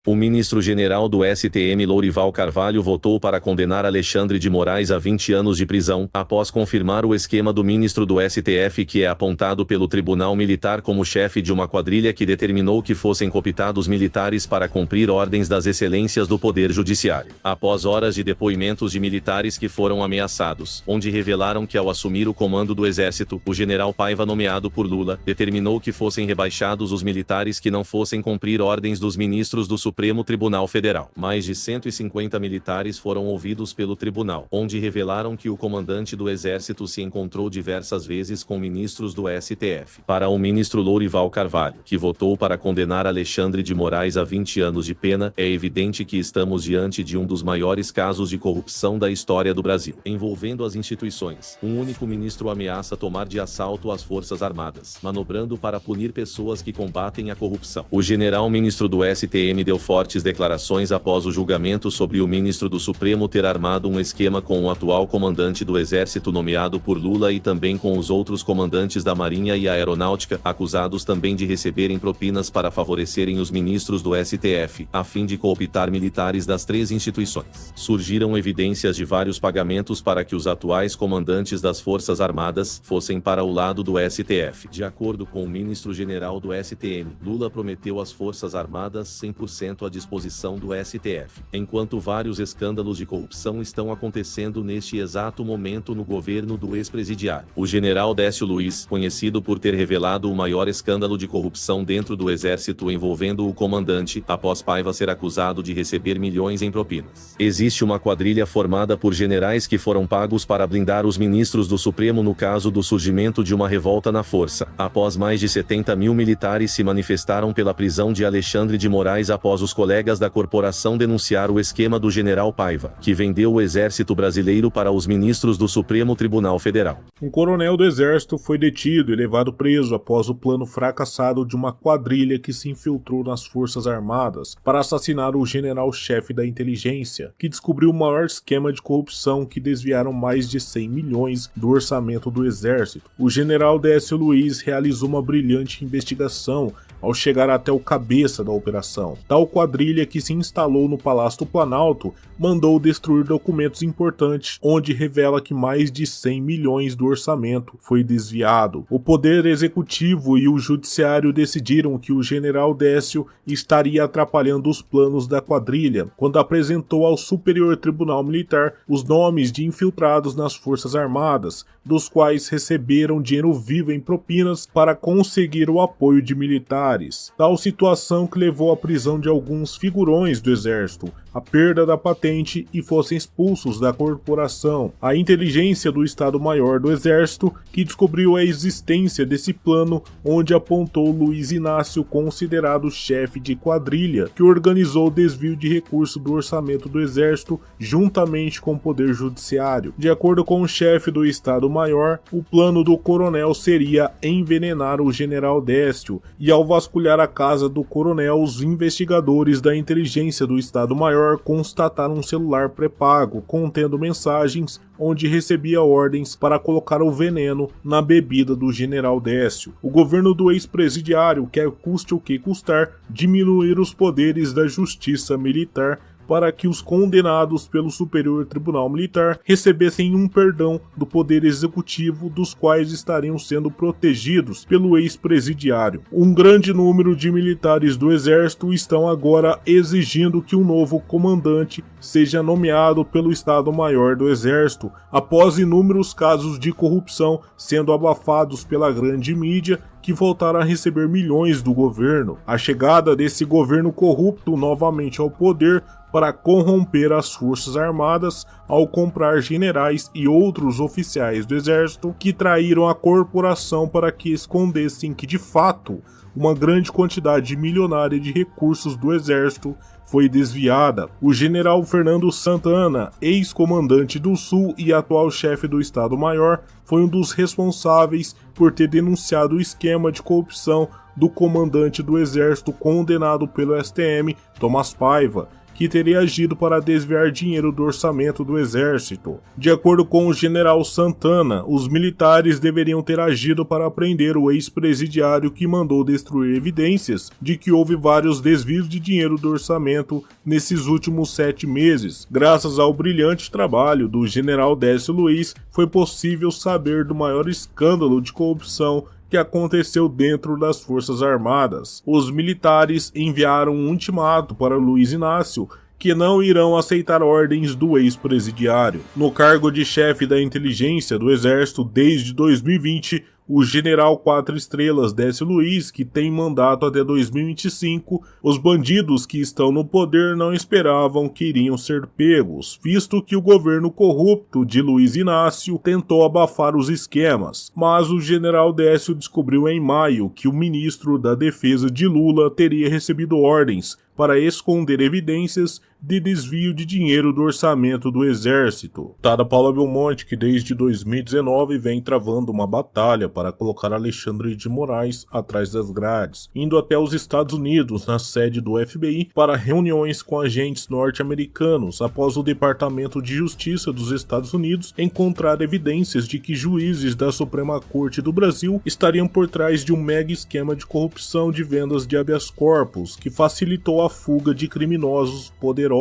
O ministro-general do STM Lourival Carvalho votou para condenar Alexandre de Moraes a 20 anos de prisão, após confirmar o esquema do ministro do STF que é apontado pelo Tribunal Militar como chefe de uma quadrilha que determinou que fossem cooptados militares para cumprir ordens das excelências do Poder Judiciário. Após horas de depoimentos de militares que foram ameaçados, onde revelaram que ao assumir o comando do Exército, o general Paiva nomeado por Lula, determinou que fossem rebaixados os militares que não fossem cumprir ordens dos ministros do Supremo Tribunal Federal. Mais de 150 militares foram ouvidos pelo tribunal, onde revelaram que o comandante do Exército se encontrou diversas vezes com ministros do STF. Para o ministro Lourival Carvalho, que votou para condenar Alexandre de Moraes a 20 anos de pena, é evidente que estamos diante de um dos maiores casos de corrupção da história do Brasil, envolvendo as instituições. Um único ministro ameaça tomar de assalto as Forças Armadas, manobrando para punir pessoas que combatem a corrupção. O general ministro do STM deu fortes declarações após o julgamento sobre o ministro do Supremo ter armado um esquema com o atual comandante do Exército nomeado por Lula e também com os outros comandantes da Marinha e Aeronáutica, acusados também de receberem propinas para favorecerem os ministros do STF, a fim de cooptar militares das três instituições. Surgiram evidências de vários pagamentos para que os atuais comandantes das Forças Armadas fossem para o lado do STF. De acordo com o ministro-general do STM, Lula prometeu às Forças Armadas 100% à disposição do STF, enquanto vários escândalos de corrupção estão acontecendo neste exato momento no governo do ex-presidiário. O general Décio Luiz, conhecido por ter revelado o maior escândalo de corrupção dentro do Exército envolvendo o comandante, após Paiva ser acusado de receber milhões em propinas. Existe uma quadrilha formada por generais que foram pagos para blindar os ministros do Supremo no caso do surgimento de uma revolta na força, após mais de 70 mil militares se manifestaram pela prisão de Alexandre de Moraes após os colegas da corporação denunciar o esquema do general Paiva, que vendeu o Exército Brasileiro para os ministros do Supremo Tribunal Federal. Um coronel do Exército foi detido e levado preso após o plano fracassado de uma quadrilha que se infiltrou nas Forças Armadas para assassinar o general-chefe da inteligência, que descobriu o maior esquema de corrupção que desviaram mais de 100 milhões do orçamento do Exército. O general Décio Luiz realizou uma brilhante investigação ao chegar até o cabeça da operação. Tal quadrilha, que se instalou no Palácio do Planalto, mandou destruir documentos importantes, onde revela que mais de 100 milhões do orçamento foi desviado. O Poder Executivo e o Judiciário decidiram que o general Décio estaria atrapalhando os planos da quadrilha, quando apresentou ao Superior Tribunal Militar os nomes de infiltrados nas Forças Armadas, dos quais receberam dinheiro vivo em propinas para conseguir o apoio de militares. Tal situação que levou à prisão de alguns figurões do Exército, a perda da patente e fossem expulsos da corporação. A inteligência do Estado-Maior do Exército, que descobriu a existência desse plano, onde apontou Luiz Inácio, considerado chefe de quadrilha, que organizou o desvio de recursos do orçamento do Exército juntamente com o Poder Judiciário. De acordo com o chefe do Estado-Maior, o plano do coronel seria envenenar o general Décio, e ao vasculhar a casa do coronel, os investigadores da inteligência do Estado-Maior constataram um celular pré-pago contendo mensagens onde recebia ordens para colocar o veneno na bebida do general Décio. O governo do ex-presidiário quer, custe o que custar, diminuir os poderes da justiça militar para que os condenados pelo Superior Tribunal Militar recebessem um perdão do Poder Executivo, dos quais estariam sendo protegidos pelo ex-presidiário. Um grande número de militares do Exército estão agora exigindo que um novo comandante seja nomeado pelo Estado-Maior do Exército, após inúmeros casos de corrupção sendo abafados pela grande mídia, que voltaram a receber milhões do governo. A chegada desse governo corrupto novamente ao poder para corromper as Forças Armadas ao comprar generais e outros oficiais do Exército que traíram a corporação para que escondessem que, de fato, uma grande quantidade milionária de recursos do Exército foi desviada. O general Fernando Santana, ex-comandante do Sul e atual chefe do Estado-Maior, foi um dos responsáveis por ter denunciado o esquema de corrupção do comandante do Exército condenado pelo STM, Tomás Paiva, que que teria agido para desviar dinheiro do orçamento do exército. De acordo com o general Santana, os militares deveriam ter agido para prender o ex-presidiário que mandou destruir evidências de que houve vários desvios de dinheiro do orçamento nesses últimos 7 meses. Graças ao brilhante trabalho do general Décio Luiz, foi possível saber do maior escândalo de corrupção que aconteceu dentro das Forças Armadas. Os militares enviaram um ultimato para Luiz Inácio que não irão aceitar ordens do ex-presidiário. No cargo de chefe da inteligência do Exército desde 2020, o general 4 estrelas Décio Luiz, que tem mandato até 2025, os bandidos que estão no poder não esperavam que iriam ser pegos, visto que o governo corrupto de Luiz Inácio tentou abafar os esquemas. Mas o general Décio descobriu em maio que o ministro da Defesa de Lula teria recebido ordens para esconder evidências de desvio de dinheiro do orçamento do Exército. Deputada Paula Belmonte, que desde 2019 vem travando uma batalha para colocar Alexandre de Moraes atrás das grades, indo até os Estados Unidos, na sede do FBI, para reuniões com agentes norte-americanos, após o Departamento de Justiça dos Estados Unidos encontrar evidências de que juízes da Suprema Corte do Brasil estariam por trás de um mega esquema de corrupção de vendas de habeas corpus, que facilitou a fuga de criminosos poderosos.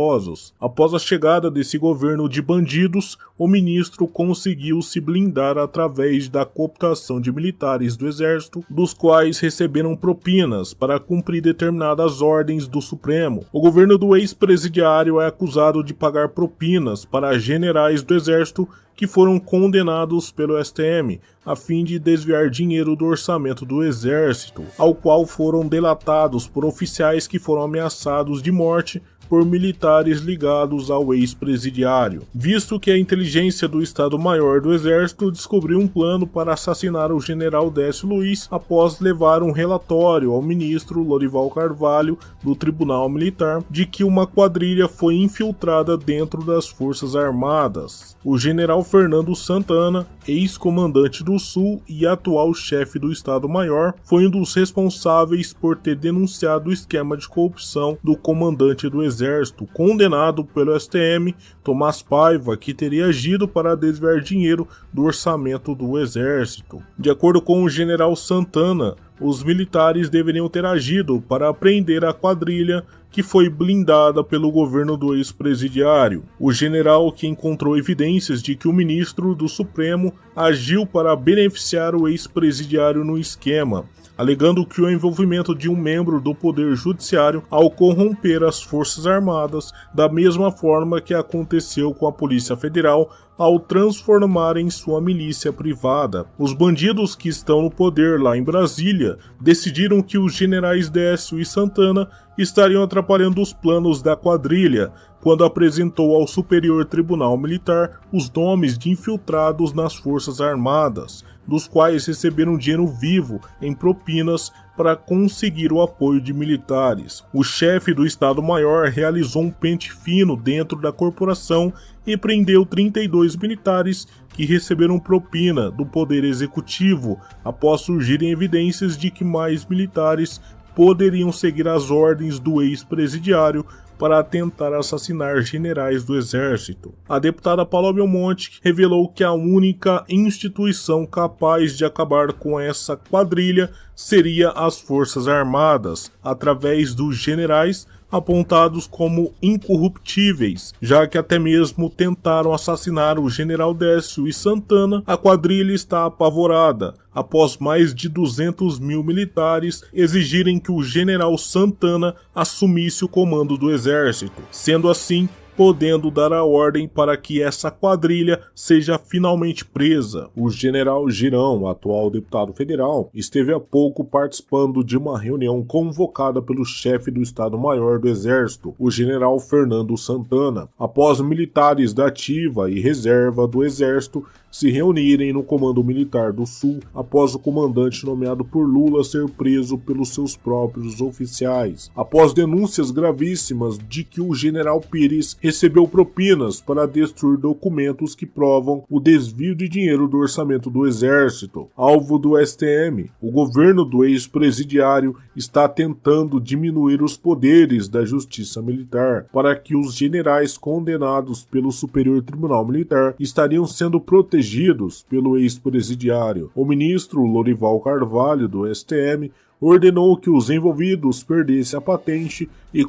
Após a chegada desse governo de bandidos, o ministro conseguiu se blindar através da cooptação de militares do Exército, dos quais receberam propinas para cumprir determinadas ordens do Supremo. O governo do ex-presidiário é acusado de pagar propinas para generais do Exército que foram condenados pelo STM, a fim de desviar dinheiro do orçamento do Exército, ao qual foram delatados por oficiais que foram ameaçados de morte por militares ligados ao ex-presidiário, visto que a inteligência do Estado-Maior do Exército descobriu um plano para assassinar o general Décio Luiz após levar um relatório ao ministro Lorival Carvalho do Tribunal Militar de que uma quadrilha foi infiltrada dentro das Forças Armadas. O general Fernando Santana, ex-comandante do Sul e atual chefe do Estado-Maior, foi um dos responsáveis por ter denunciado o esquema de corrupção do comandante do Exército, condenado pelo STM, Tomás Paiva, que teria agido para desviar dinheiro do orçamento do Exército. De acordo com o general Santana, os militares deveriam ter agido para prender a quadrilha que foi blindada pelo governo do ex-presidiário. O general, que encontrou evidências de que o ministro do Supremo agiu para beneficiar o ex-presidiário no esquema, alegando que o envolvimento de um membro do Poder Judiciário ao corromper as Forças Armadas, da mesma forma que aconteceu com a Polícia Federal ao transformar em sua milícia privada. Os bandidos que estão no poder lá em Brasília decidiram que os generais Décio e Santana estariam atrapalhando os planos da quadrilha, quando apresentou ao Superior Tribunal Militar os nomes de infiltrados nas Forças Armadas, dos quais receberam dinheiro vivo em propinas para conseguir o apoio de militares. O chefe do Estado-Maior realizou um pente fino dentro da corporação e prendeu 32 militares que receberam propina do Poder Executivo, após surgirem evidências de que mais militares poderiam seguir as ordens do ex-presidiário para tentar assassinar generais do Exército. A deputada Paula Belmonte revelou que a única instituição capaz de acabar com essa quadrilha seria as Forças Armadas, através dos generais apontados como incorruptíveis, já que até mesmo tentaram assassinar o general Décio e Santana. A quadrilha está apavorada, após mais de 200 mil militares exigirem que o general Santana assumisse o comando do exército, sendo assim podendo dar a ordem para que essa quadrilha seja finalmente presa. O general Girão, atual deputado federal, esteve há pouco participando de uma reunião convocada pelo chefe do Estado-Maior do Exército, o general Fernando Santana, após militares da ativa e reserva do Exército se reunirem no Comando Militar do Sul após o comandante nomeado por Lula ser preso pelos seus próprios oficiais. Após denúncias gravíssimas de que o general Pires recebeu propinas para destruir documentos que provam o desvio de dinheiro do orçamento do Exército. Alvo do STM, o governo do ex-presidiário está tentando diminuir os poderes da Justiça Militar para que os generais condenados pelo Superior Tribunal Militar estariam sendo protegidos pelo ex-presidiário. O ministro Lorival Carvalho, do STM, ordenou que os envolvidos perdessem a patente e